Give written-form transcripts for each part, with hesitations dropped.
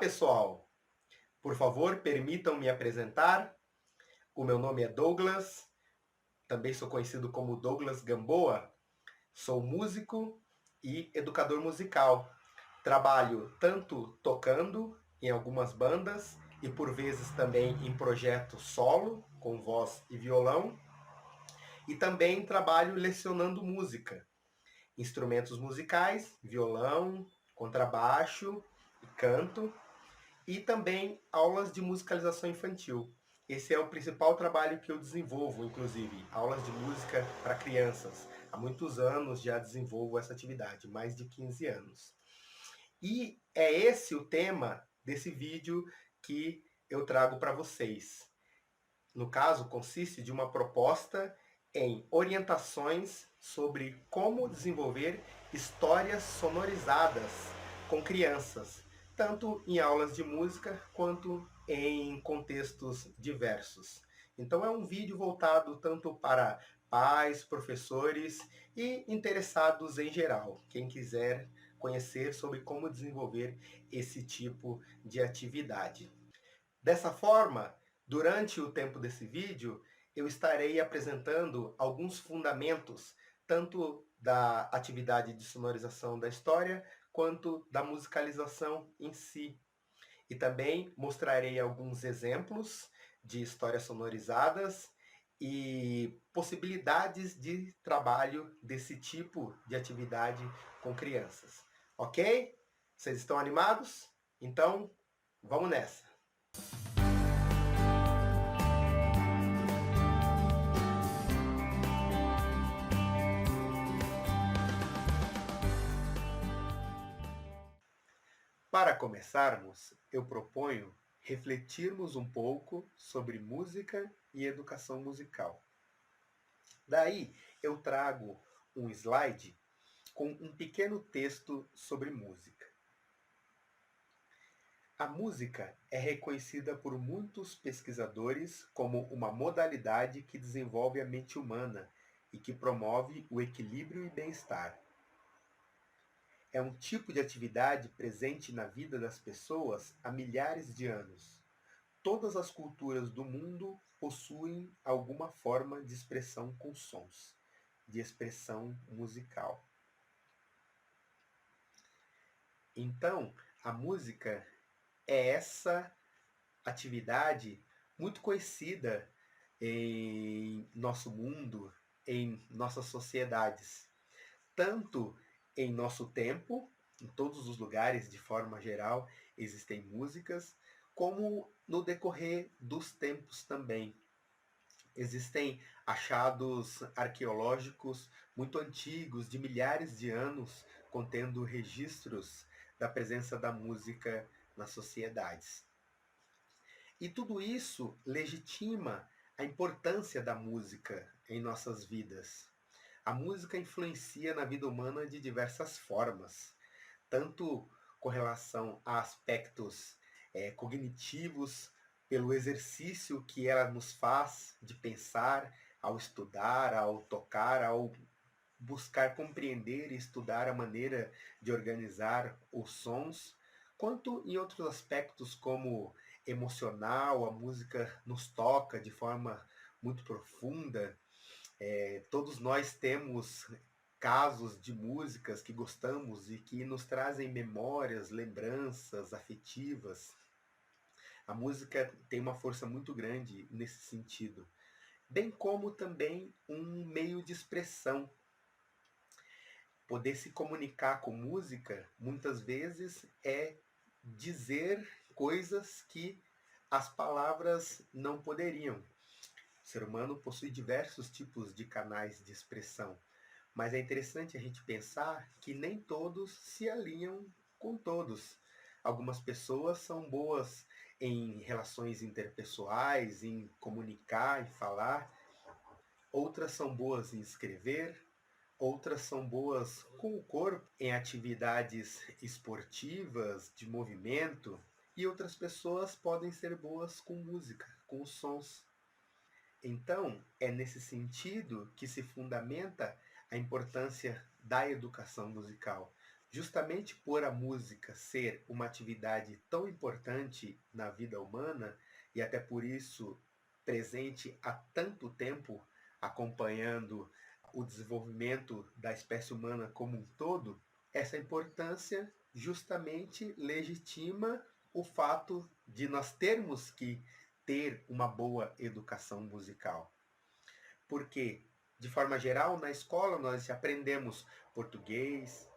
pessoal! Por favor, permitam-me apresentar. O meu nome é Douglas, também sou conhecido como Douglas Gamboa. Sou músico e educador musical. Trabalho tanto tocando em algumas bandas e por vezes também em projetos solo, com voz e violão. E também trabalho lecionando música, instrumentos musicais, violão, contrabaixo e canto. E também aulas de musicalização infantil. Esse é o principal trabalho que eu desenvolvo, inclusive, aulas de música para crianças. Há muitos anos já desenvolvo essa atividade, mais de 15 anos. E é esse o tema desse vídeo que eu trago para vocês. No caso, consiste de uma proposta em orientações sobre como desenvolver histórias sonorizadas com crianças, tanto em aulas de música quanto em contextos diversos. Então é um vídeo voltado tanto para pais, professores e interessados em geral, quem quiser conhecer sobre como desenvolver esse tipo de atividade. Dessa forma, durante o tempo desse vídeo, eu estarei apresentando alguns fundamentos, tanto da atividade de sonorização da história, quanto da musicalização em si. E também mostrarei alguns exemplos de histórias sonorizadas e possibilidades de trabalho desse tipo de atividade com crianças. Ok? Vocês estão animados? Então, vamos nessa! Para começarmos, eu proponho refletirmos um pouco sobre música e educação musical. Daí, eu trago um slide com um pequeno texto sobre música. A música é reconhecida por muitos pesquisadores como uma modalidade que desenvolve a mente humana e que promove o equilíbrio e bem-estar. É um tipo de atividade presente na vida das pessoas há milhares de anos. Todas as culturas do mundo possuem alguma forma de expressão com sons, de expressão musical. Então, a música é essa atividade muito conhecida em nosso mundo, em nossas sociedades, tanto em nosso tempo, em todos os lugares, de forma geral, existem músicas, como no decorrer dos tempos também. Existem achados arqueológicos muito antigos, de milhares de anos, contendo registros da presença da música nas sociedades. E tudo isso legitima a importância da música em nossas vidas. A música influencia na vida humana de diversas formas, tanto com relação a aspectos cognitivos, pelo exercício que ela nos faz de pensar, ao estudar, ao tocar, ao buscar compreender e estudar a maneira de organizar os sons, quanto em outros aspectos como emocional, a música nos toca de forma muito profunda. Todos nós temos casos de músicas que gostamos e que nos trazem memórias, lembranças afetivas. A música tem uma força muito grande nesse sentido, bem como também um meio de expressão. Poder se comunicar com música, muitas vezes, é dizer coisas que as palavras não poderiam. O ser humano possui diversos tipos de canais de expressão, mas é interessante a gente pensar que nem todos se alinham com todos. Algumas pessoas são boas em relações interpessoais, em comunicar e falar, outras são boas em escrever, outras são boas com o corpo, em atividades esportivas, de movimento, e outras pessoas podem ser boas com música, com os sons. Então, é nesse sentido que se fundamenta a importância da educação musical. Justamente por a música ser uma atividade tão importante na vida humana, e até por isso presente há tanto tempo, acompanhando o desenvolvimento da espécie humana como um todo, essa importância justamente legitima o fato de nós termos que ter uma boa educação musical. Porque, de forma geral, na escola nós aprendemos português,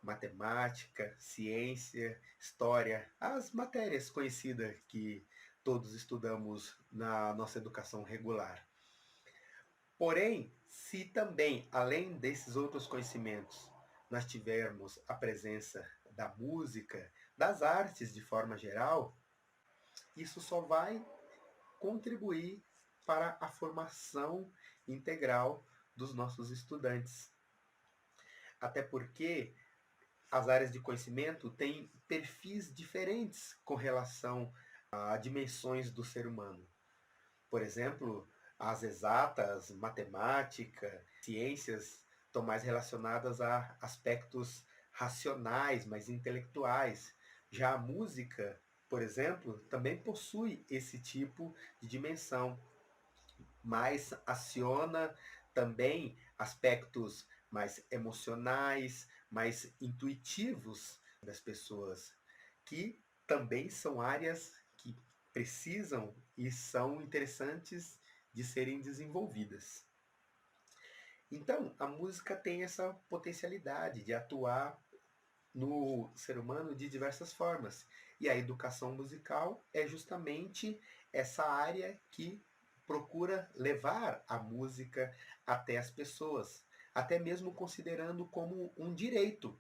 matemática, ciência, história, as matérias conhecidas que todos estudamos na nossa educação regular. Porém, se também, além desses outros conhecimentos, nós tivermos a presença da música, das artes de forma geral, isso só vai contribuir para a formação integral dos nossos estudantes. Até porque as áreas de conhecimento têm perfis diferentes com relação a dimensões do ser humano. Por exemplo, as exatas, matemática, ciências estão mais relacionadas a aspectos racionais, mais intelectuais. Já a música, por exemplo, também possui esse tipo de dimensão, mas aciona também aspectos mais emocionais, mais intuitivos das pessoas, que também são áreas que precisam e são interessantes de serem desenvolvidas. Então, a música tem essa potencialidade de atuar no ser humano de diversas formas. E a educação musical é justamente essa área que procura levar a música até as pessoas, até mesmo considerando como um direito,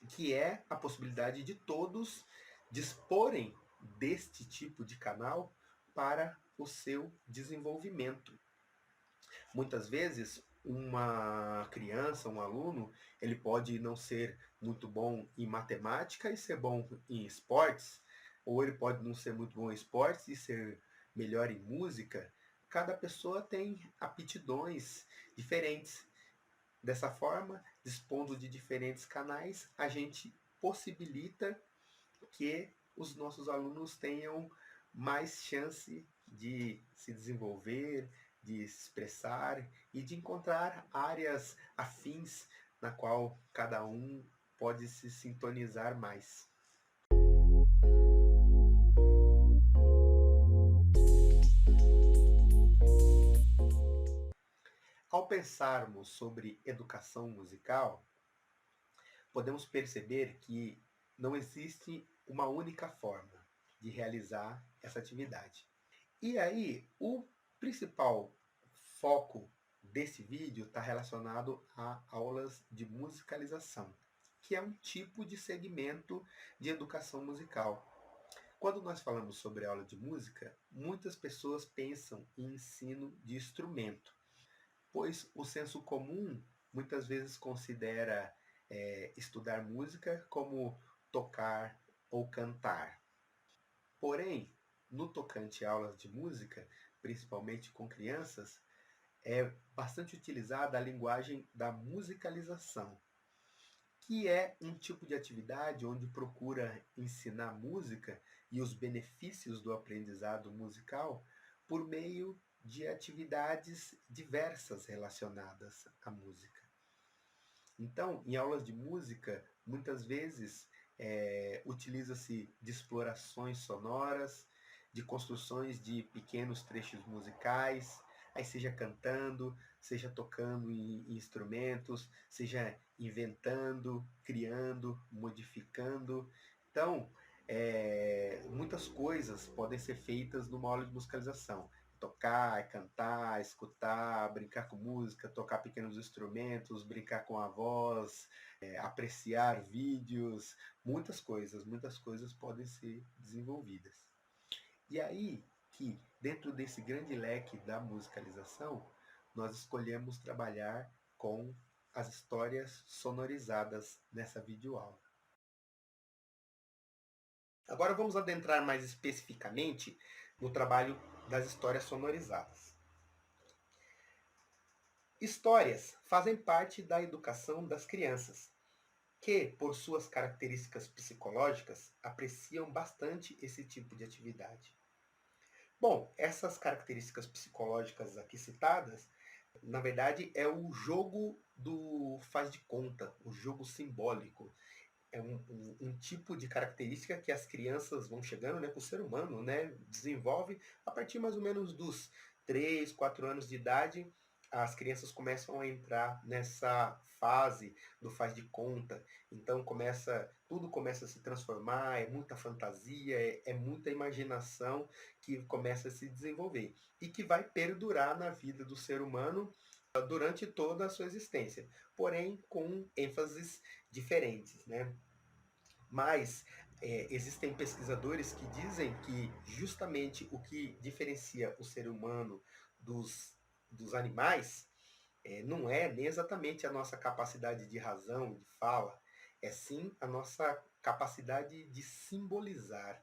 que é a possibilidade de todos disporem deste tipo de canal para o seu desenvolvimento. Muitas vezes, uma criança, um aluno, ele pode não ser muito bom em matemática e ser bom em esportes, ou ele pode não ser muito bom em esportes e ser melhor em música. Cada pessoa tem aptidões diferentes. Dessa forma, dispondo de diferentes canais, a gente possibilita que os nossos alunos tenham mais chance de se desenvolver, de se expressar e de encontrar áreas afins na qual cada um pode se sintonizar mais. Ao pensarmos sobre educação musical, podemos perceber que não existe uma única forma de realizar essa atividade. E aí, o principal foco desse vídeo está relacionado a aulas de musicalização, que é um tipo de segmento de educação musical. Quando nós falamos sobre aula de música, muitas pessoas pensam em ensino de instrumento, pois o senso comum muitas vezes considera estudar música como tocar ou cantar. Porém, no tocante a aulas de música, principalmente com crianças, é bastante utilizada a linguagem da musicalização, que é um tipo de atividade onde procura ensinar música e os benefícios do aprendizado musical por meio de atividades diversas relacionadas à música. Então, em aulas de música, muitas vezes utiliza-se de explorações sonoras, de construções de pequenos trechos musicais, aí seja cantando, seja tocando em instrumentos, seja inventando, criando, modificando. Então, muitas coisas podem ser feitas numa aula de musicalização. Tocar, cantar, escutar, brincar com música, tocar pequenos instrumentos, brincar com a voz, apreciar vídeos, muitas coisas podem ser desenvolvidas. E aí que, dentro desse grande leque da musicalização, nós escolhemos trabalhar com as histórias sonorizadas nessa videoaula. Agora vamos adentrar mais especificamente no trabalho das histórias sonorizadas. Histórias fazem parte da educação das crianças. que, por suas características psicológicas, apreciam bastante esse tipo de atividade. Bom, essas características psicológicas aqui citadas, na verdade, é o jogo do faz de conta, o jogo simbólico. É um tipo de característica que as crianças vão chegando, né, com o ser humano, né, desenvolve a partir mais ou menos dos 3, 4 anos de idade. As crianças começam a entrar nessa fase do faz de conta. Então tudo começa a se transformar, é muita fantasia, é muita imaginação que começa a se desenvolver e que vai perdurar na vida do ser humano durante toda a sua existência, porém com ênfases diferentes, né? Mas existem pesquisadores que dizem que justamente o que diferencia o ser humano dos animais não é nem exatamente a nossa capacidade de razão, de fala, é sim a nossa capacidade de simbolizar,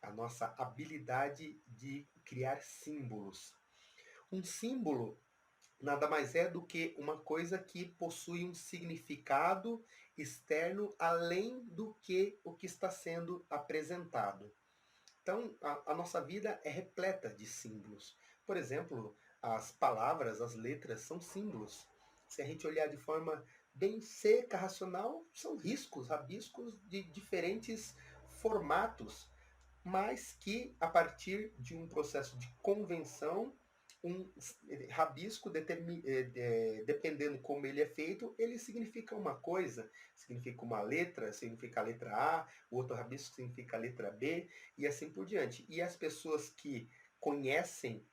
a nossa habilidade de criar símbolos. Um símbolo nada mais é do que uma coisa que possui um significado externo além do que o que está sendo apresentado. Então, a nossa vida é repleta de símbolos. Por exemplo, as palavras, as letras são símbolos. Se a gente olhar de forma bem seca, racional, são riscos, rabiscos de diferentes formatos, mas que a partir de um processo de convenção, um rabisco, dependendo como ele é feito, ele significa uma coisa, significa uma letra, significa a letra A, o outro rabisco significa a letra B, e assim por diante. E as pessoas que conhecem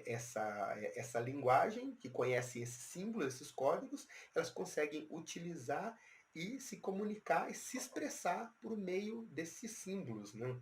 essa linguagem, que conhecem esses símbolos, esses códigos, elas conseguem utilizar e se comunicar e se expressar por meio desses símbolos, né?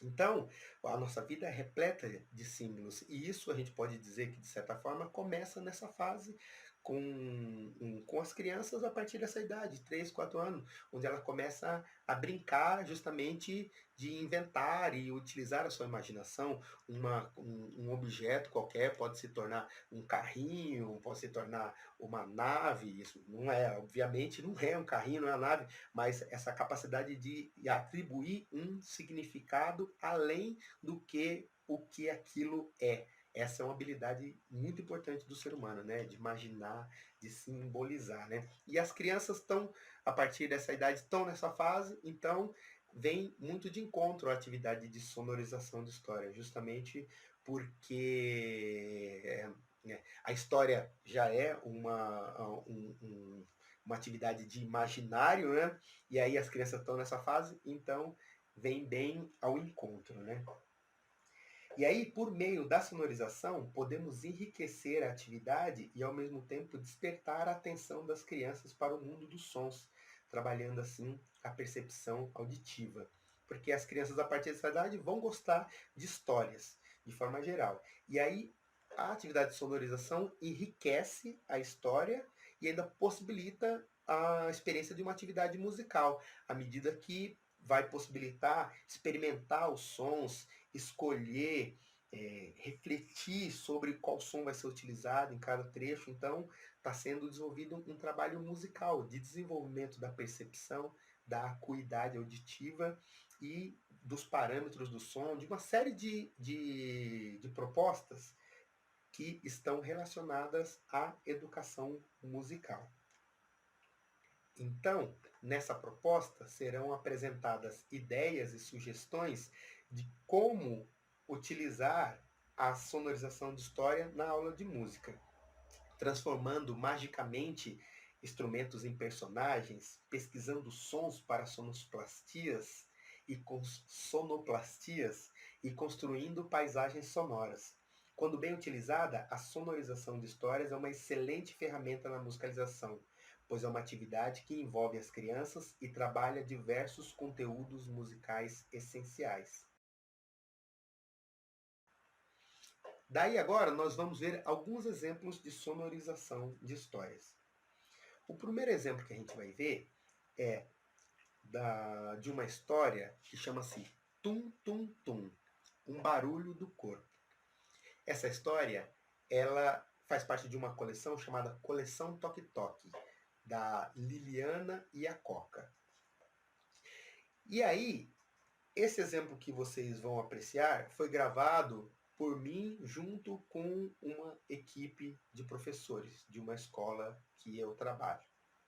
Então, a nossa vida é repleta de símbolos, e isso a gente pode dizer que, de certa forma, começa nessa fase com as crianças a partir dessa idade, 3, 4 anos, onde ela começa a brincar justamente de inventar e utilizar a sua imaginação. Um objeto qualquer pode se tornar um carrinho, pode se tornar uma nave. Isso não é, obviamente, não é um carrinho, não é uma nave, mas essa capacidade de atribuir um significado além do que o que aquilo é. Essa é uma habilidade muito importante do ser humano, né? De imaginar, de simbolizar, né? E as crianças estão, a partir dessa idade, estão nessa fase, então vem muito de encontro à atividade de sonorização de história, justamente porque a história já é uma atividade de imaginário, né? E aí as crianças estão nessa fase, então vem bem ao encontro, né? E aí, por meio da sonorização, podemos enriquecer a atividade e, ao mesmo tempo, despertar a atenção das crianças para o mundo dos sons, trabalhando assim a percepção auditiva. Porque as crianças, a partir dessa idade, vão gostar de histórias, de forma geral. E aí, a atividade de sonorização enriquece a história e ainda possibilita a experiência de uma atividade musical, à medida que vai possibilitar experimentar os sons, escolher, refletir sobre qual som vai ser utilizado em cada trecho. Então, está sendo desenvolvido um trabalho musical de desenvolvimento da percepção, da acuidade auditiva e dos parâmetros do som, de uma série de propostas que estão relacionadas à educação musical. Então, nessa proposta serão apresentadas ideias e sugestões de como utilizar a sonorização de história na aula de música, transformando magicamente instrumentos em personagens, pesquisando sons para sonoplastias e construindo paisagens sonoras. Quando bem utilizada, a sonorização de histórias é uma excelente ferramenta na musicalização, pois é uma atividade que envolve as crianças e trabalha diversos conteúdos musicais essenciais. Daí agora nós vamos ver alguns exemplos de sonorização de histórias. O primeiro exemplo que a gente vai ver é de uma história que chama-se Tum Tum Tum, um barulho do corpo. Essa história, ela faz parte de uma coleção chamada Coleção Toque Toque, da Liliana e a Coca. E aí, esse exemplo que vocês vão apreciar foi gravado por mim junto com uma equipe de professores de uma escola que eu trabalho.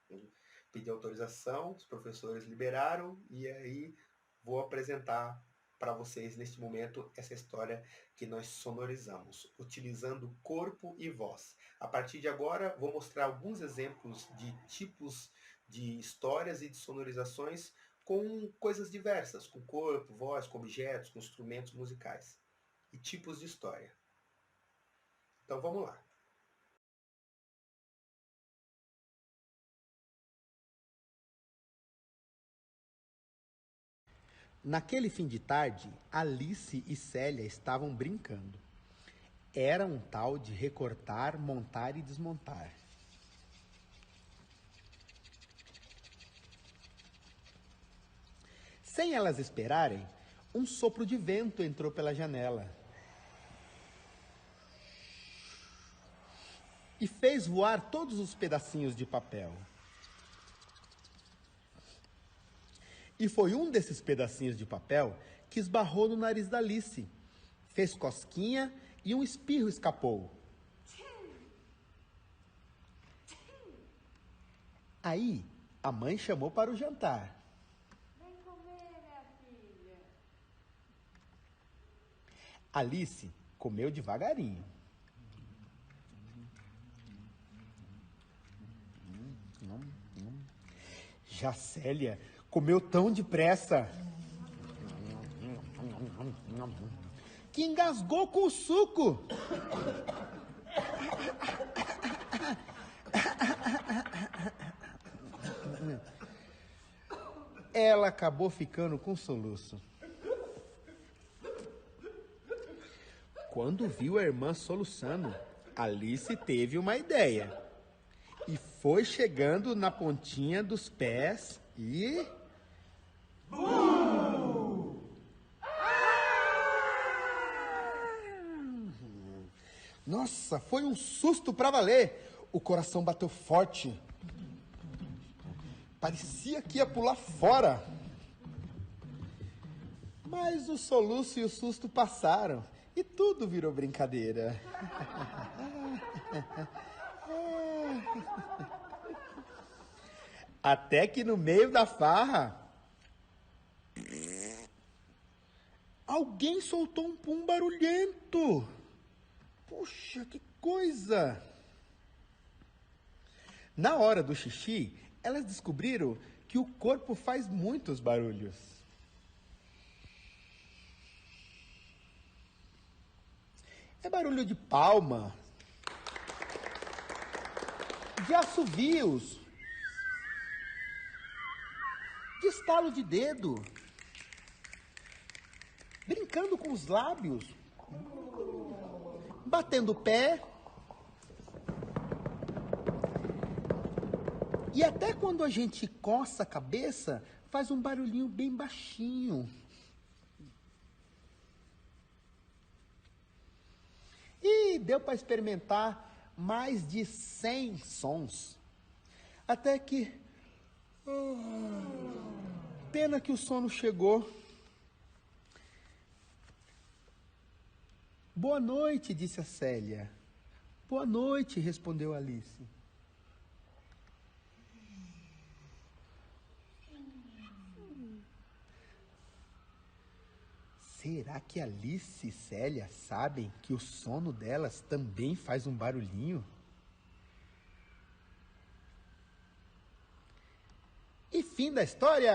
Eu pedi autorização, os professores liberaram e aí vou apresentar para vocês neste momento essa história que nós sonorizamos, utilizando corpo e voz. A partir de agora, vou mostrar alguns exemplos de tipos de histórias e de sonorizações com coisas diversas, com corpo, voz, com objetos, com instrumentos musicais e tipos de história. Então vamos lá. Naquele fim de tarde, Alice e Célia estavam brincando. Era um tal de recortar, montar e desmontar. Sem elas esperarem, um sopro de vento entrou pela janela e fez voar todos os pedacinhos de papel. E foi um desses pedacinhos de papel que esbarrou no nariz da Alice, fez cosquinha e um espirro escapou. Aí, a mãe chamou para o jantar. Vem comer, minha filha. Alice comeu devagarinho. Já Célia comeu tão depressa que engasgou com o suco. Ela acabou ficando com soluço. Quando viu a irmã soluçando, Alice teve uma ideia. E foi chegando na pontinha dos pés e... Nossa, foi um susto pra valer. O coração bateu forte. Parecia que ia pular fora. Mas o soluço e o susto passaram e tudo virou brincadeira. Até que no meio da farra, alguém soltou um pum barulhento. Puxa, que coisa! Na hora do xixi, elas descobriram que o corpo faz muitos barulhos. É barulho de palma, de assovios, de estalo de dedo, brincando com os lábios, batendo o pé. E até quando a gente coça a cabeça, faz um barulhinho bem baixinho. E deu para experimentar mais de 100 sons. Até que... pena que o sono chegou. Boa noite, disse a Célia. Boa noite, respondeu Alice. Será que Alice e Célia sabem que o sono delas também faz um barulhinho? E fim da história!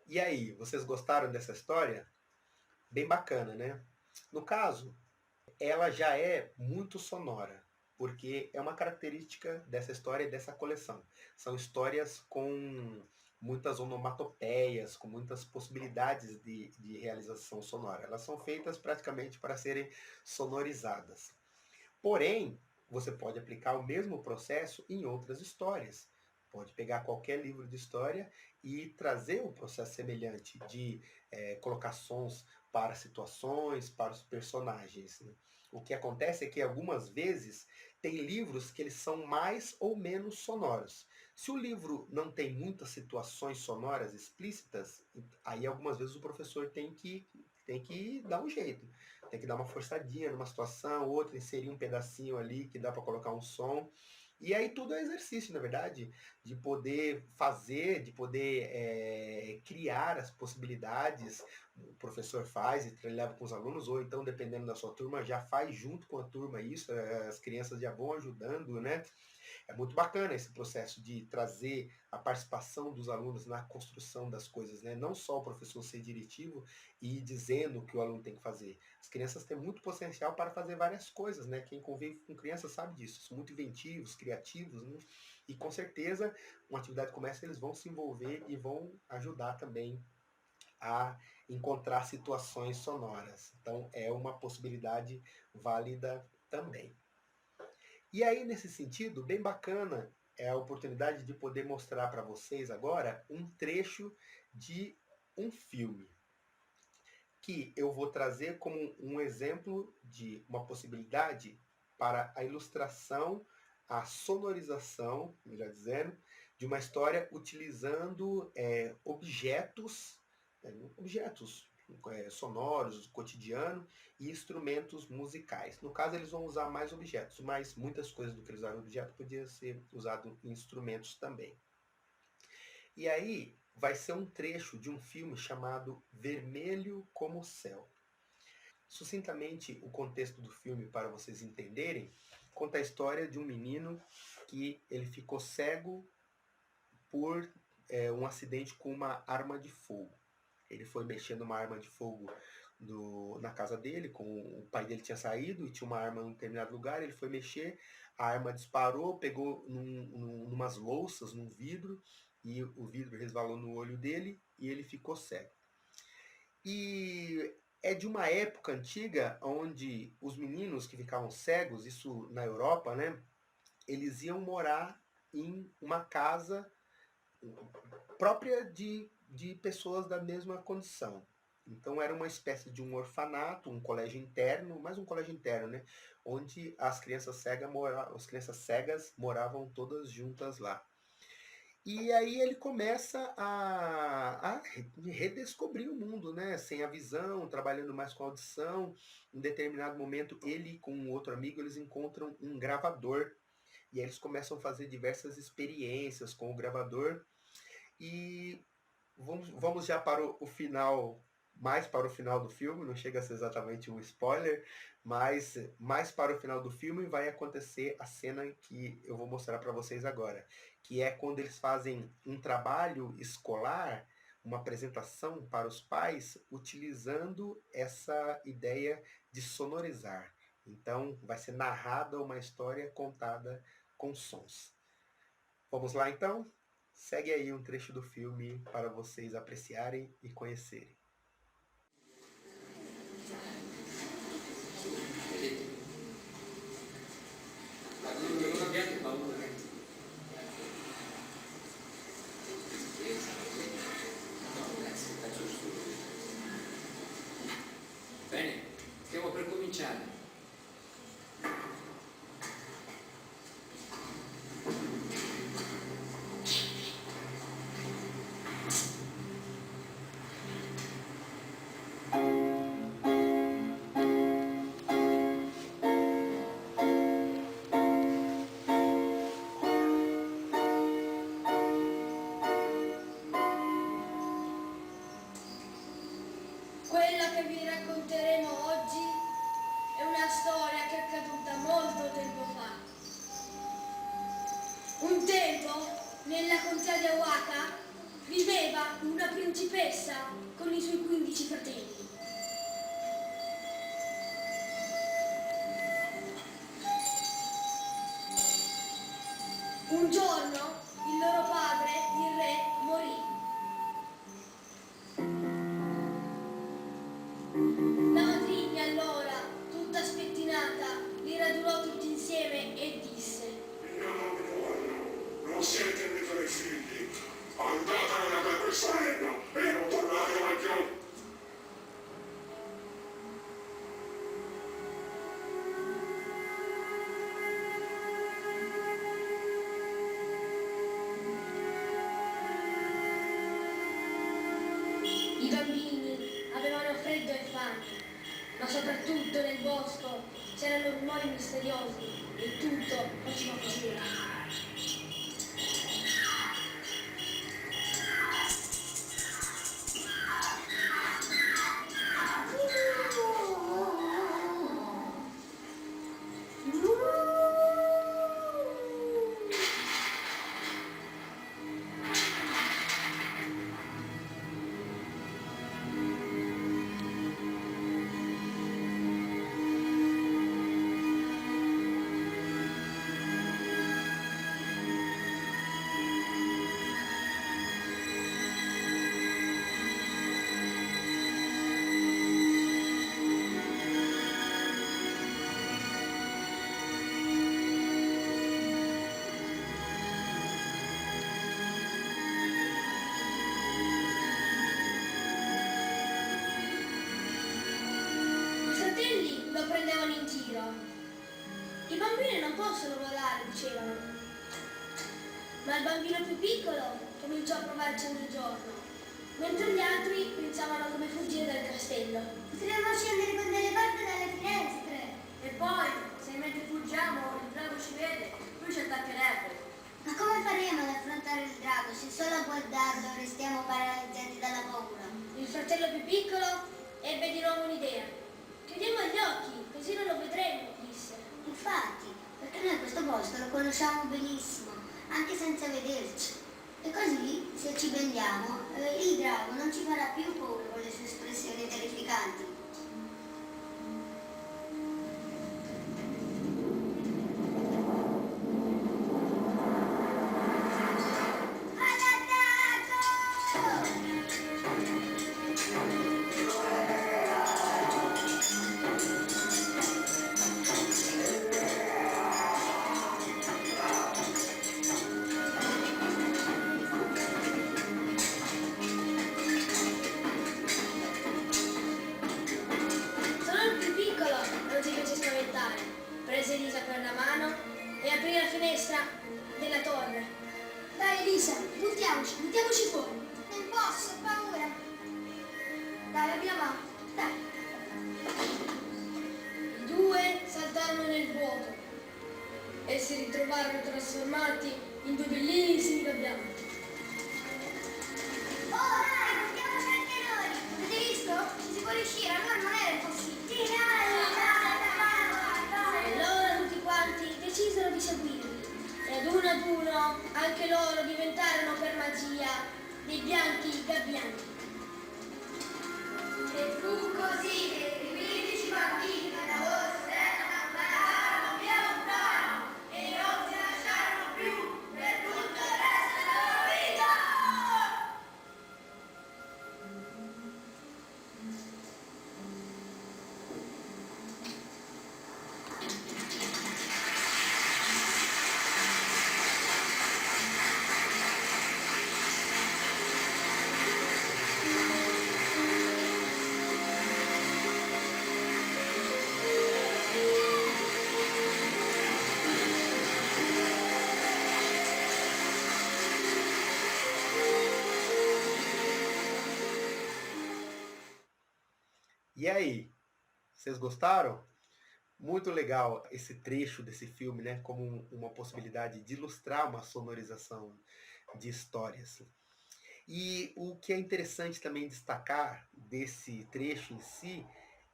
E aí, vocês gostaram dessa história? Bem bacana, né? No caso, ela já é muito sonora, porque é uma característica dessa história e dessa coleção. São histórias com muitas onomatopeias, com muitas possibilidades de realização sonora. Elas são feitas praticamente para serem sonorizadas. Porém, você pode aplicar o mesmo processo em outras histórias. Pode pegar qualquer livro de história e trazer um processo semelhante de colocar sons para situações, para os personagens, né? O que acontece é que algumas vezes tem livros que eles são mais ou menos sonoros. Se o livro não tem muitas situações sonoras explícitas, aí algumas vezes o professor tem que dar um jeito. Tem que dar uma forçadinha numa situação, outra, inserir um pedacinho ali que dá para colocar um som. E aí tudo é exercício, na verdade, de poder fazer, de poder criar as possibilidades. O professor faz e leva com os alunos, ou então, dependendo da sua turma, já faz junto com a turma isso, as crianças já vão ajudando, né? É muito bacana esse processo de trazer a participação dos alunos na construção das coisas, né? Não só o professor ser diretivo e dizendo o que o aluno tem que fazer. As crianças têm muito potencial para fazer várias coisas, né? Quem convive com crianças sabe disso. São muito inventivos, criativos, né? E com certeza, uma atividade como essa, eles vão se envolver e vão ajudar também a encontrar situações sonoras. Então, é uma possibilidade válida também. E aí, nesse sentido, bem bacana é a oportunidade de poder mostrar para vocês agora um trecho de um filme que eu vou trazer como um exemplo de uma possibilidade para a ilustração, a sonorização, melhor dizendo, de uma história utilizando objetos sonoros, do cotidiano e instrumentos musicais. No caso, eles vão usar mais objetos, mas muitas coisas do que eles usaram em objeto podia ser usado em instrumentos também. E aí vai ser um trecho de um filme chamado Vermelho como o Céu. Sucintamente, o contexto do filme, para vocês entenderem, conta a história de um menino que ele ficou cego por um acidente com uma arma de fogo. Ele foi mexendo uma arma de fogo na casa dele, o pai dele tinha saído e tinha uma arma em um determinado lugar, ele foi mexer, a arma disparou, pegou numas louças, num vidro, e o vidro resvalou no olho dele e ele ficou cego. E é de uma época antiga onde os meninos que ficavam cegos, isso na Europa, né, eles iam morar em uma casa própria de pessoas da mesma condição. Então era uma espécie de um orfanato, um colégio interno, mais um colégio interno, né? Onde as crianças cegas moravam todas juntas lá. E aí ele começa a redescobrir o mundo, né? Sem a visão, trabalhando mais com a audição. Em determinado momento, ele com um outro amigo, eles encontram um gravador. E aí eles começam a fazer diversas experiências com o gravador. E vamos já para o final, mais para o final do filme, não chega a ser exatamente um spoiler, mas mais para o final do filme vai acontecer a cena que eu vou mostrar para vocês agora, que é quando eles fazem um trabalho escolar, uma apresentação para os pais, utilizando essa ideia de sonorizar. Então, vai ser narrada uma história contada com sons. Vamos lá, então? Segue aí um trecho do filme para vocês apreciarem e conhecerem. Bene, stiamo per cominciare. Quella che vi racconteremo oggi è una storia che è accaduta molto tempo fa. Un tempo, nella contea di Awaka, viveva una principessa con i suoi 15 fratelli. Un giorno il loro padre, il re, morì. La matrigna allora, tutta spettinata, li radunò tutti insieme e disse: Non siete miei tre figli. Andatevene per questo regno e non tornate mai più. vento e fango, ma soprattutto nel bosco c'erano rumori misteriosi e tutto faceva paura. I fratelli lo prendevano in giro. I bambini non possono volare, dicevano. Ma il bambino più piccolo cominciò a provarci ogni giorno, mentre gli altri pensavano come fuggire dal castello. Potremmo scendere con delle porte dalle finestre. E poi, se mentre fuggiamo il drago ci vede, lui ci attaccherebbe. Ma come faremo ad affrontare il drago se solo a guardarlo restiamo paralizzati dalla paura? Il fratello più piccolo ebbe di nuovo un'idea. Chiudiamo gli occhi, così non lo vedremo, disse. Infatti, perché noi questo posto lo conosciamo benissimo, anche senza vederci. E così, se ci bendiamo, il drago non ci farà più paura con le sue espressioni terrificanti. Solo il più piccolo non si fece spaventare. Prese Elisa per la mano e aprì la finestra della torre. Dai Elisa, buttiamoci fuori. Non posso, ho paura. Dai, abbiamo. Dai. I due saltarono nel vuoto e si ritrovarono trasformati in due bellissimi gabbiani. Oh dai, buttiamoci anche noi. Avete visto? Ci si può riuscire, allora non era impossibile. E loro tutti quanti decisero di seguirli. E ad uno anche loro diventarono per magia dei bianchi gabbiani. E fu così che i 15 bambini della loro stretta campanarono via lontano e non si lasciarono più per tutto il resto della loro vita! E aí, vocês gostaram? Muito legal esse trecho desse filme, né? Como uma possibilidade de ilustrar uma sonorização de histórias. E o que é interessante também destacar desse trecho em si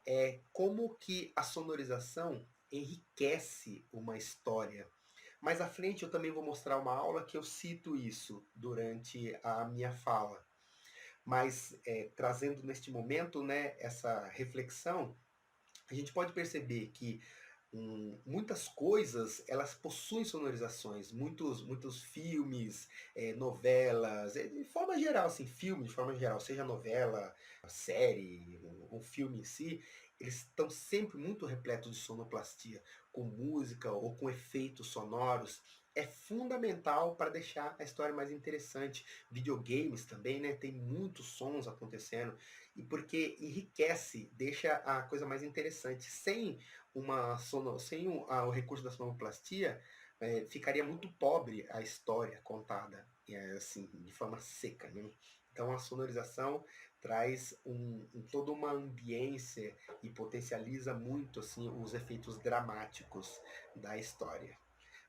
é como que a sonorização enriquece uma história. Mais à frente eu também vou mostrar uma aula que eu cito isso durante a minha fala. Mas trazendo neste momento, né, essa reflexão, a gente pode perceber que muitas coisas elas possuem sonorizações, muitos filmes, novelas, de forma geral, assim, filme de forma geral, seja novela, série, um filme em si, eles estão sempre muito repletos de sonoplastia, com música ou com efeitos sonoros. É fundamental para deixar a história mais interessante. Videogames também, né? Tem muitos sons acontecendo e porque enriquece, deixa a coisa mais interessante. Sem o recurso da sonoplastia, ficaria muito pobre a história contada, assim, de forma seca, né? Então a sonorização traz toda uma ambiência e potencializa muito assim os efeitos dramáticos da história.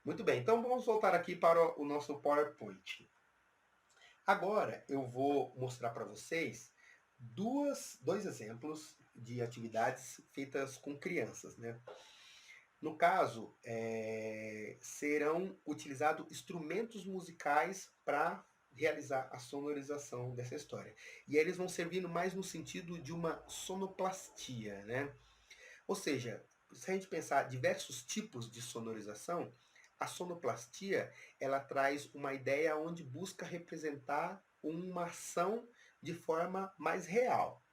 Muito bem, então vamos voltar aqui para o nosso PowerPoint. Agora eu vou mostrar para vocês dois exemplos de atividades feitas com crianças, né? No caso, serão utilizados instrumentos musicais para realizar a sonorização dessa história. E aí eles vão servindo mais no sentido de uma sonoplastia, né? Ou seja, se a gente pensar diversos tipos de sonorização, a sonoplastia ela traz uma ideia onde busca representar uma ação de forma mais real.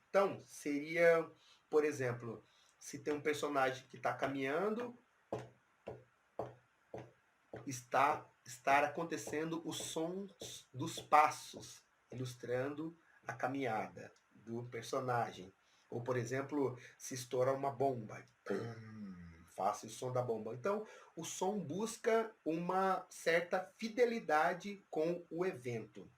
Então, seria, por exemplo, se tem um personagem que está caminhando, estar acontecendo os sons dos passos, ilustrando a caminhada do personagem. Ou, por exemplo, se estoura uma bomba, faça o som da bomba. Então, o som busca uma certa fidelidade com o evento.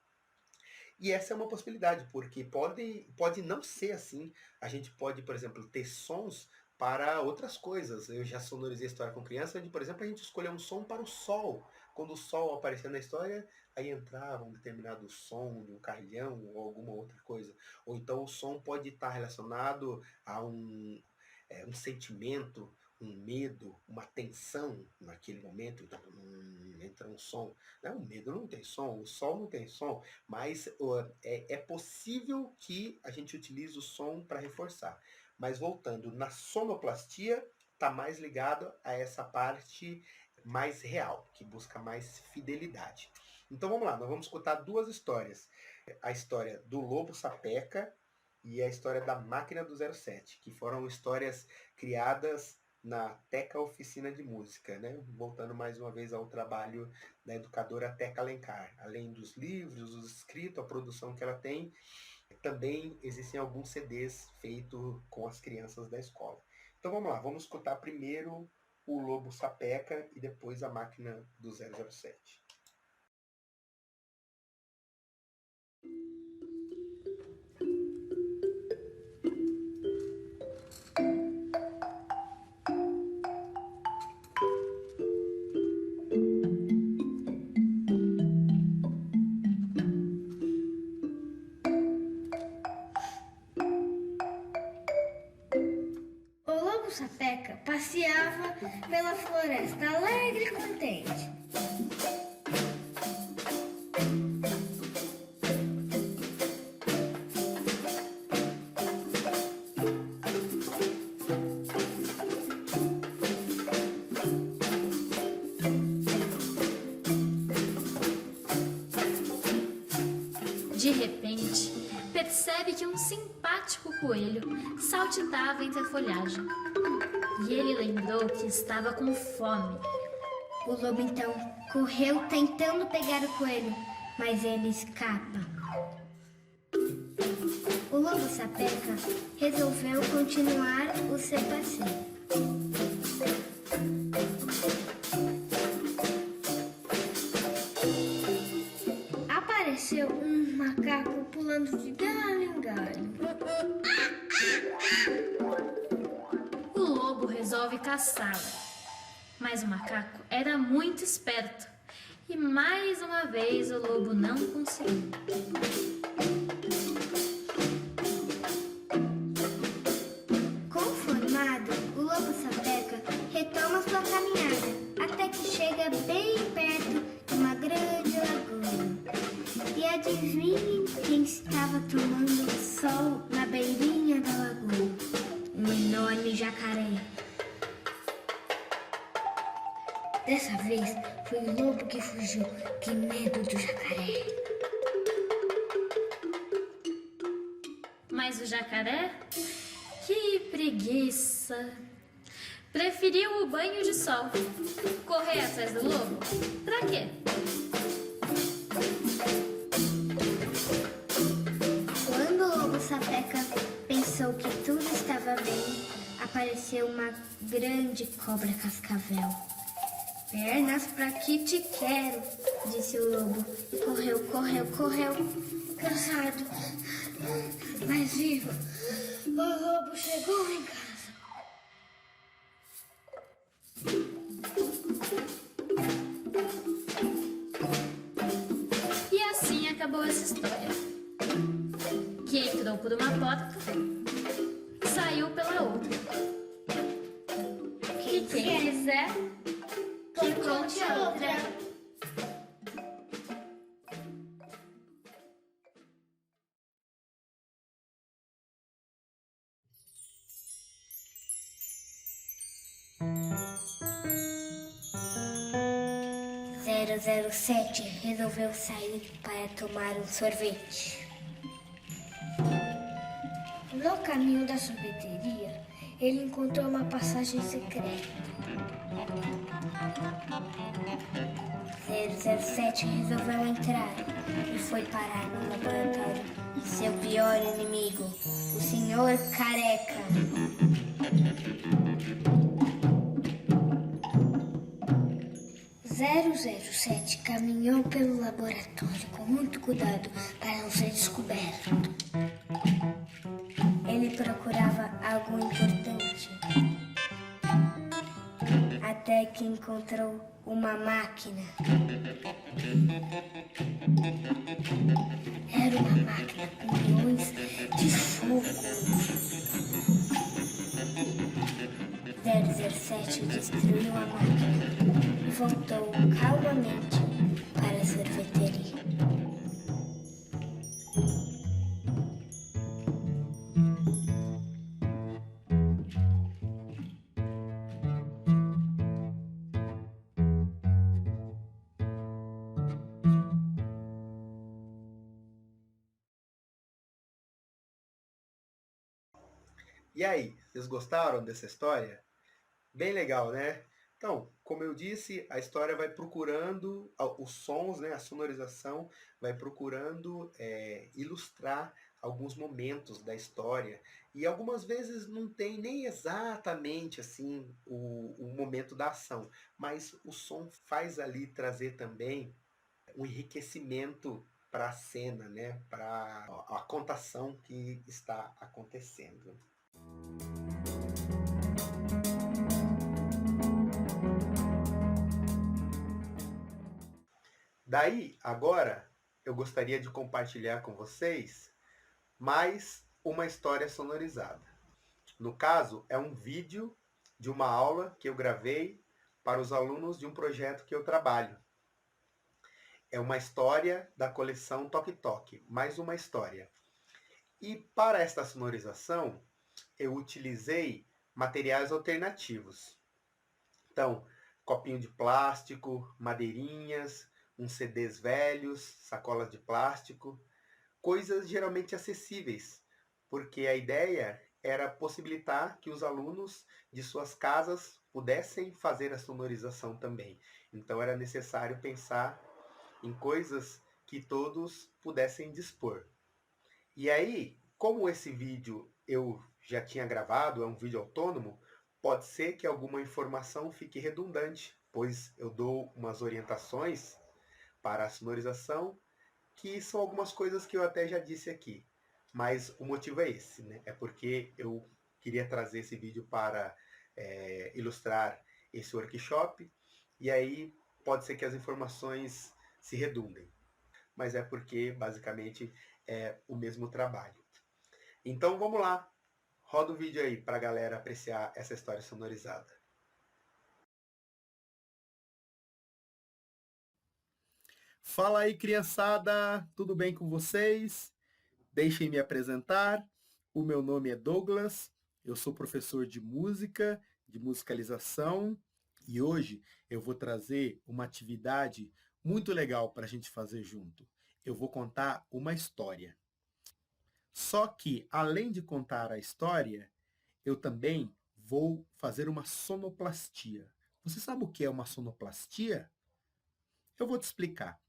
E essa é uma possibilidade, porque pode não ser assim. A gente pode, por exemplo, ter sons para outras coisas. Eu já sonorizei a história com criança, onde, por exemplo, a gente escolheu um som para o sol. Quando o sol aparecia na história, aí entrava um determinado som de um carrilhão ou alguma outra coisa. Ou então o som pode estar relacionado a um sentimento, um medo, uma tensão naquele momento. Então, entra um som. Não, o medo não tem som, o sol não tem som, mas é possível que a gente utilize o som para reforçar. Mas voltando, na sonoplastia está mais ligado a essa parte mais real, que busca mais fidelidade. Então vamos lá, nós vamos escutar duas histórias. A história do Lobo Sapeca e a história da Máquina do 07, que foram histórias criadas na Teca Oficina de Música, né? Voltando mais uma vez ao trabalho da educadora Teca Alencar. Além dos livros, os escritos, a produção que ela tem, também existem alguns CDs feitos com as crianças da escola. Então vamos lá, vamos escutar primeiro o Lobo Sapeca e depois a Máquina do 007. Sapeca passeava pela floresta alegre e contente. De repente, percebe que um simpático coelho saltitava entre a folhagem. E ele lembrou que estava com fome. O lobo então correu tentando pegar o coelho, mas ele escapa. O lobo Sapeca resolveu continuar o seu passeio. Apareceu um macaco pulando de galho em galho. O lobo resolve caçá-lo, mas o macaco era muito esperto e mais uma vez o lobo não conseguiu. Conformado, o lobo Sapeca retoma sua caminhada até que chega bem perto de uma grande lagoa. E adivinhem quem estava tomando sol na beirinha da lagoa? Um enorme jacaré. Dessa vez foi o lobo que fugiu, de medo do jacaré. Mas o jacaré? Que preguiça! Preferiu o banho de sol. Correr atrás do lobo? Pra quê? Quando o lobo Sapeca pensou que tudo estava bem, apareceu uma grande cobra cascavel. Pernas pra que te quero, disse o lobo. E correu, correu, correu, cansado, mas vivo. O lobo chegou em casa. E assim acabou essa história. Que entrou por uma porta, saiu pela outra. E quem quiser, que conte a outra. Zero 07 resolveu sair para tomar um sorvete. No caminho da sorveteria, ele encontrou uma passagem secreta. 007 resolveu entrar e foi parar no laboratório de seu pior inimigo, o Senhor Careca. 007 caminhou pelo laboratório com muito cuidado para não ser descoberto. Ele procurava algo importante, até que encontrou uma máquina. Era uma máquina com milhões de fogo. 007 destruiu a máquina e voltou calmamente para a sorveteria. E aí, vocês gostaram dessa história? Bem legal, né? Então, como eu disse, a história vai procurando os sons, né, a sonorização, vai procurando ilustrar alguns momentos da história. E algumas vezes não tem nem exatamente assim o momento da ação, mas o som faz ali trazer também um enriquecimento para a cena, né, para a contação que está acontecendo. Daí, agora, eu gostaria de compartilhar com vocês mais uma história sonorizada. No caso, é um vídeo de uma aula que eu gravei para os alunos de um projeto que eu trabalho. É uma história da coleção Toque Toque, mais uma história. E para esta sonorização, eu utilizei materiais alternativos. Então, copinho de plástico, madeirinhas, uns CDs velhos, sacolas de plástico, coisas geralmente acessíveis, porque a ideia era possibilitar que os alunos de suas casas pudessem fazer a sonorização também. Então era necessário pensar em coisas que todos pudessem dispor. E aí, como esse vídeo eu já tinha gravado, é um vídeo autônomo, pode ser que alguma informação fique redundante, pois eu dou umas orientações para a sonorização, que são algumas coisas que eu até já disse aqui. Mas o motivo é esse, né? É porque eu queria trazer esse vídeo para ilustrar esse workshop, e aí pode ser que as informações se redundem. Mas é porque, basicamente, é o mesmo trabalho. Então vamos lá, roda o vídeo aí para a galera apreciar essa história sonorizada. Fala aí, criançada, tudo bem com vocês? Deixem me apresentar. O meu nome é Douglas, eu sou professor de música, de musicalização, e hoje eu vou trazer uma atividade muito legal para a gente fazer junto. Eu vou contar uma história. Só que, além de contar a história, eu também vou fazer uma sonoplastia. Você sabe o que é uma sonoplastia? Eu vou te explicar.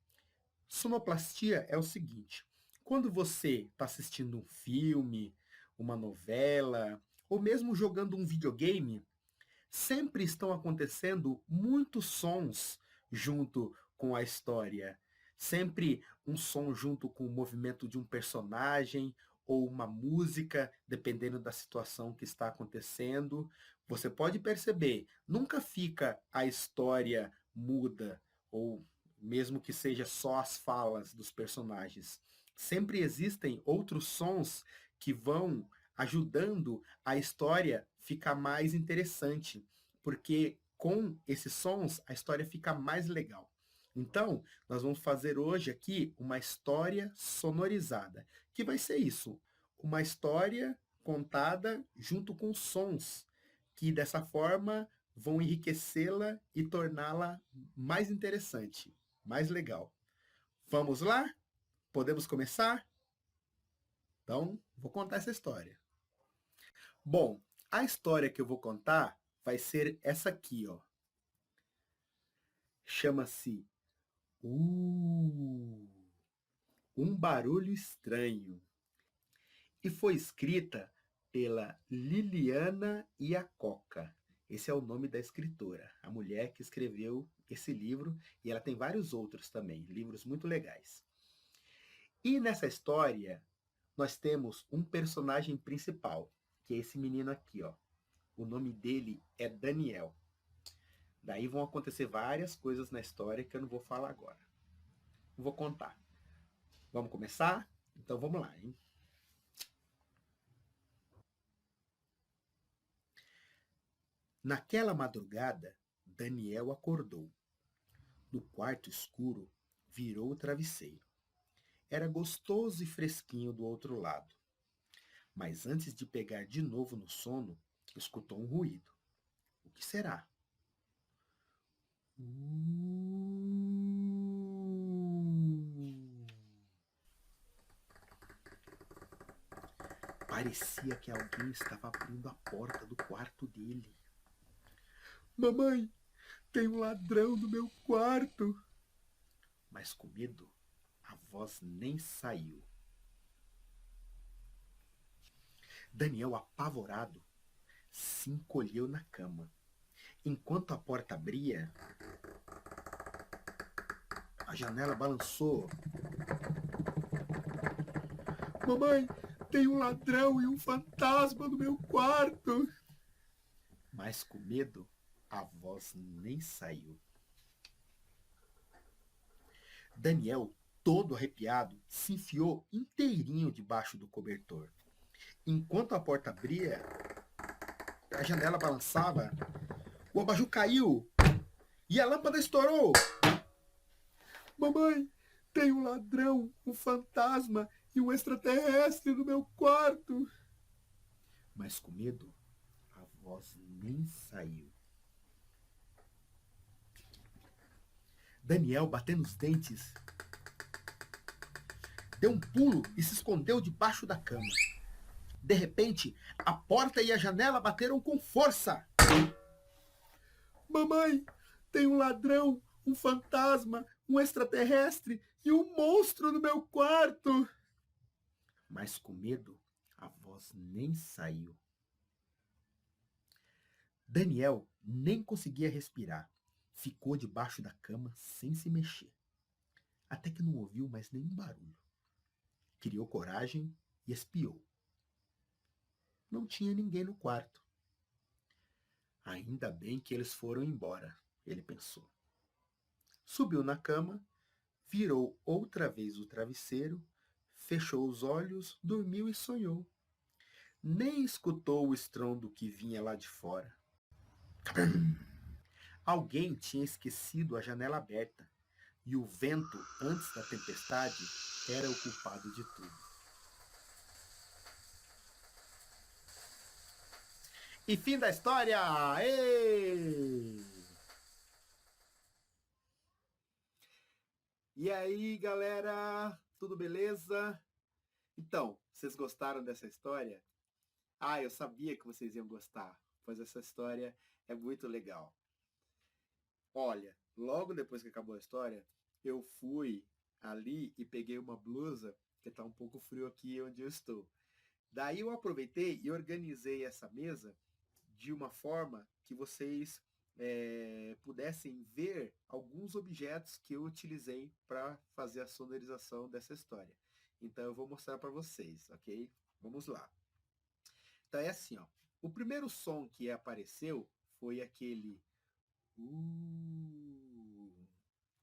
Sonoplastia é o seguinte: quando você está assistindo um filme, uma novela, ou mesmo jogando um videogame, sempre estão acontecendo muitos sons junto com a história. Sempre um som junto com o movimento de um personagem ou uma música, dependendo da situação que está acontecendo. Você pode perceber, nunca fica a história muda, ou mesmo que seja só as falas dos personagens. Sempre existem outros sons que vão ajudando a história ficar mais interessante, porque com esses sons a história fica mais legal. Então, nós vamos fazer hoje aqui uma história sonorizada, que vai ser isso, uma história contada junto com sons, que dessa forma vão enriquecê-la e torná-la mais interessante, mais legal. Vamos lá? Podemos começar? Então, vou contar essa história. Bom, a história que eu vou contar vai ser essa aqui, ó. Chama-se Um Barulho Estranho. E foi escrita pela Liliana Iacocca. Esse é o nome da escritora, a mulher que escreveu esse livro, e ela tem vários outros também, livros muito legais. E nessa história, nós temos um personagem principal, que é esse menino aqui, ó. O nome dele é Daniel. Daí vão acontecer várias coisas na história que eu não vou falar agora. Vou contar. Vamos começar? Então vamos lá, hein? Naquela madrugada, Daniel acordou. No quarto escuro, virou o travesseiro. Era gostoso e fresquinho do outro lado. Mas antes de pegar de novo no sono, escutou um ruído. O que será? Parecia que alguém estava abrindo a porta do quarto dele. Mamãe, tem um ladrão no meu quarto. Mas com medo, a voz nem saiu. Daniel, apavorado, se encolheu na cama. Enquanto a porta abria, a janela balançou. Mamãe, tem um ladrão e um fantasma no meu quarto. Mas com medo, a voz nem saiu. Daniel, todo arrepiado, se enfiou inteirinho debaixo do cobertor. Enquanto a porta abria, a janela balançava, o abajur caiu e a lâmpada estourou. Mamãe, tem um ladrão, um fantasma e um extraterrestre no meu quarto. Mas com medo, a voz nem saiu. Daniel, batendo os dentes, deu um pulo e se escondeu debaixo da cama. De repente, a porta e a janela bateram com força. Mamãe, tem um ladrão, um fantasma, um extraterrestre e um monstro no meu quarto. Mas com medo, a voz nem saiu. Daniel nem conseguia respirar. Ficou debaixo da cama sem se mexer. Até que não ouviu mais nenhum barulho. Criou coragem e espiou. Não tinha ninguém no quarto. Ainda bem que eles foram embora, ele pensou. Subiu na cama, virou outra vez o travesseiro, fechou os olhos, dormiu e sonhou. Nem escutou o estrondo que vinha lá de fora. Alguém tinha esquecido a janela aberta, e o vento, antes da tempestade, era o culpado de tudo. E fim da história! Êêê! E aí, galera? Tudo beleza? Então, vocês gostaram dessa história? Ah, eu sabia que vocês iam gostar, pois essa história é muito legal. Olha, logo depois que acabou a história, eu fui ali e peguei uma blusa, que está um pouco frio aqui onde eu estou. Daí eu aproveitei e organizei essa mesa de uma forma que vocês pudessem ver alguns objetos que eu utilizei para fazer a sonorização dessa história. Então eu vou mostrar para vocês, ok? Vamos lá. Então é assim, ó. O primeiro som que apareceu foi aquele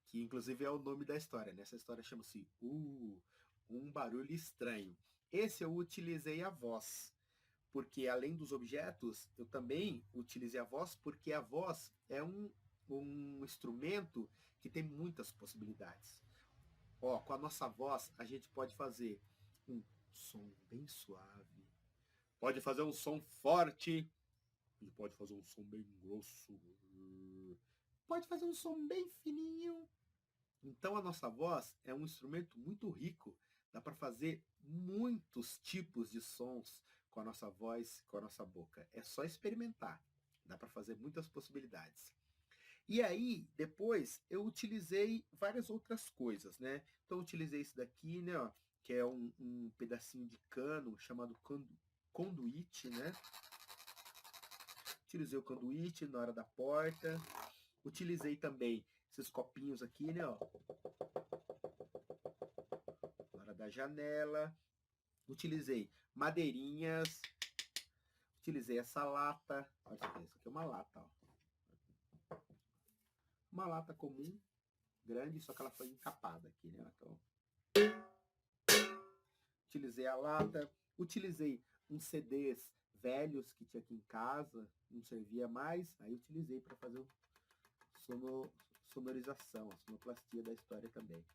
que inclusive é o nome da história, né? Essa história chama-se um barulho estranho. Esse eu utilizei a voz, porque além dos objetos, eu também utilizei a voz, porque a voz é um instrumento que tem muitas possibilidades. Ó, com a nossa voz, a gente pode fazer um som bem suave, pode fazer um som forte, a gente pode fazer um som bem grosso, pode fazer um som bem fininho. Então a nossa voz é um instrumento muito rico, dá para fazer muitos tipos de sons com a nossa voz, com a nossa boca. É só experimentar, dá para fazer muitas possibilidades. E aí, depois, eu utilizei várias outras coisas, né? Então eu utilizei esse daqui, né, ó, que é um pedacinho de cano chamado conduíte, né? Utilizei o conduíte na hora da porta. Utilizei também esses copinhos aqui, né, ó, na hora da janela. Utilizei madeirinhas. Utilizei essa lata. Olha isso aqui é uma lata, ó. Uma lata comum, grande, só que ela foi encapada aqui, né? Então, utilizei a lata. Utilizei uns CDs velhos que tinha aqui em casa, não servia mais, aí utilizei para fazer sonorização, a sonoplastia da história também.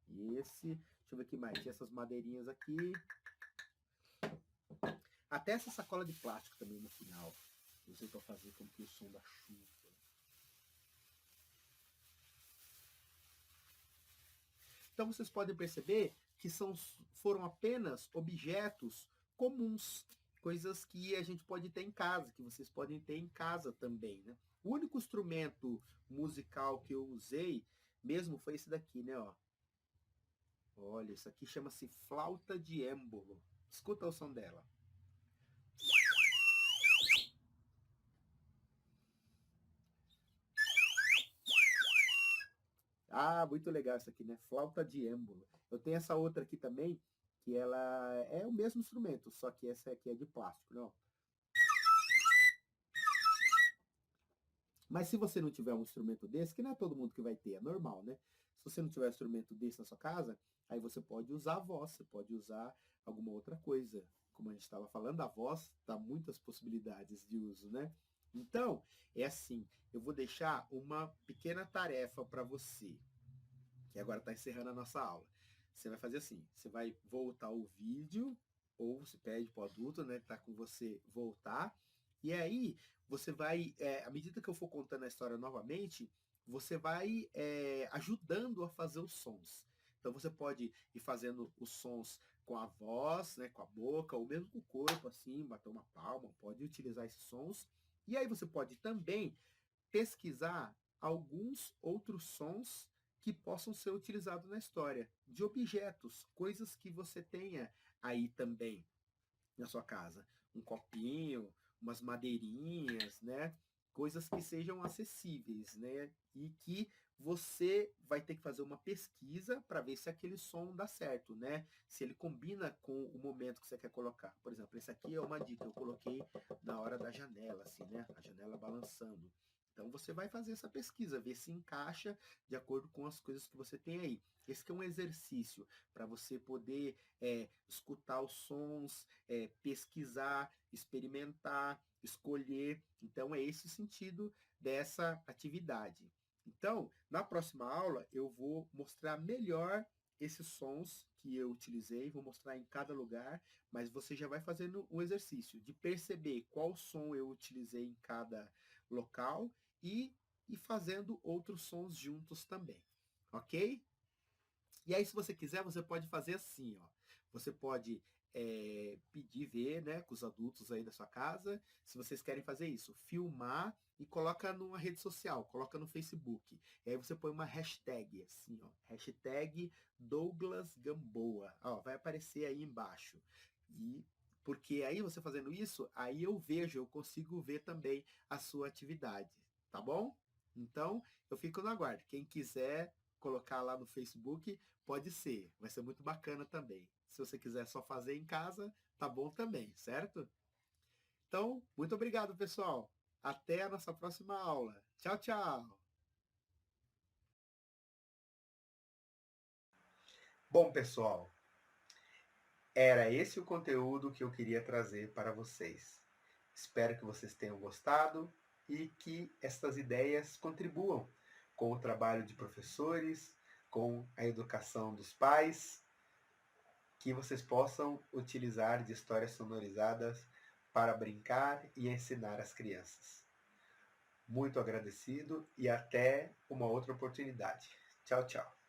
E esse, deixa eu ver o que mais, tinha essas madeirinhas aqui. Até essa sacola de plástico também no final. Usei para fazer com que o som da chuva. Então vocês podem perceber que foram apenas objetos comuns, coisas que a gente pode ter em casa, que vocês podem ter em casa também, né? O único instrumento musical que eu usei mesmo foi esse daqui, né, ó. Olha, isso aqui chama-se flauta de êmbolo. Escuta o som dela. Ah, muito legal isso aqui, né? Flauta de êmbolo. Eu tenho essa outra aqui também, que ela é o mesmo instrumento, só que essa aqui é de plástico, não? Mas se você não tiver um instrumento desse, que não é todo mundo que vai ter, é normal, né? Se você não tiver um instrumento desse na sua casa, aí você pode usar a voz, você pode usar alguma outra coisa. Como a gente estava falando, a voz dá muitas possibilidades de uso, né? Então, é assim, eu vou deixar uma pequena tarefa para você, que agora está encerrando a nossa aula. Você vai fazer assim, você vai voltar o vídeo, ou você pede para o adulto, né, que está com você, voltar, e aí você vai, à medida que eu for contando a história novamente, você vai ajudando a fazer os sons. Então você pode ir fazendo os sons com a voz, né, com a boca, ou mesmo com o corpo, assim, bater uma palma, pode utilizar esses sons. E aí você pode também pesquisar alguns outros sons que possam ser utilizados na história, de objetos, coisas que você tenha aí também na sua casa. Um copinho, umas madeirinhas, né? Coisas que sejam acessíveis, né? E que você vai ter que fazer uma pesquisa para ver se aquele som dá certo, né? Se ele combina com o momento que você quer colocar. Por exemplo, esse aqui é uma dica, eu coloquei na hora da janela, assim, né? A janela balançando. Então você vai fazer essa pesquisa, ver se encaixa de acordo com as coisas que você tem aí. Esse que é um exercício para você poder escutar os sons, pesquisar, experimentar, escolher. Então é esse o sentido dessa atividade. Então, na próxima aula, eu vou mostrar melhor esses sons que eu utilizei, vou mostrar em cada lugar, mas você já vai fazendo um exercício de perceber qual som eu utilizei em cada local e fazendo outros sons juntos também, ok? E aí, se você quiser, você pode fazer assim, ó. Você pode pedir ver, né, com os adultos aí da sua casa, se vocês querem fazer isso, filmar e coloca numa rede social, coloca no Facebook. E aí você põe uma hashtag, assim, ó, hashtag Douglas Gamboa. Ó, vai aparecer aí embaixo. E porque aí você fazendo isso, aí eu consigo ver também a sua atividade, tá bom? Então, eu fico no aguardo. Quem quiser colocar lá no Facebook, pode ser. Vai ser muito bacana também. Se você quiser só fazer em casa, tá bom também, certo? Então, muito obrigado, pessoal. Até a nossa próxima aula. Tchau, tchau. Bom, pessoal, era esse o conteúdo que eu queria trazer para vocês. Espero que vocês tenham gostado e que estas ideias contribuam com o trabalho de professores, com a educação dos pais, que vocês possam utilizar de histórias sonorizadas para brincar e ensinar as crianças. Muito agradecido e até uma outra oportunidade. Tchau, tchau.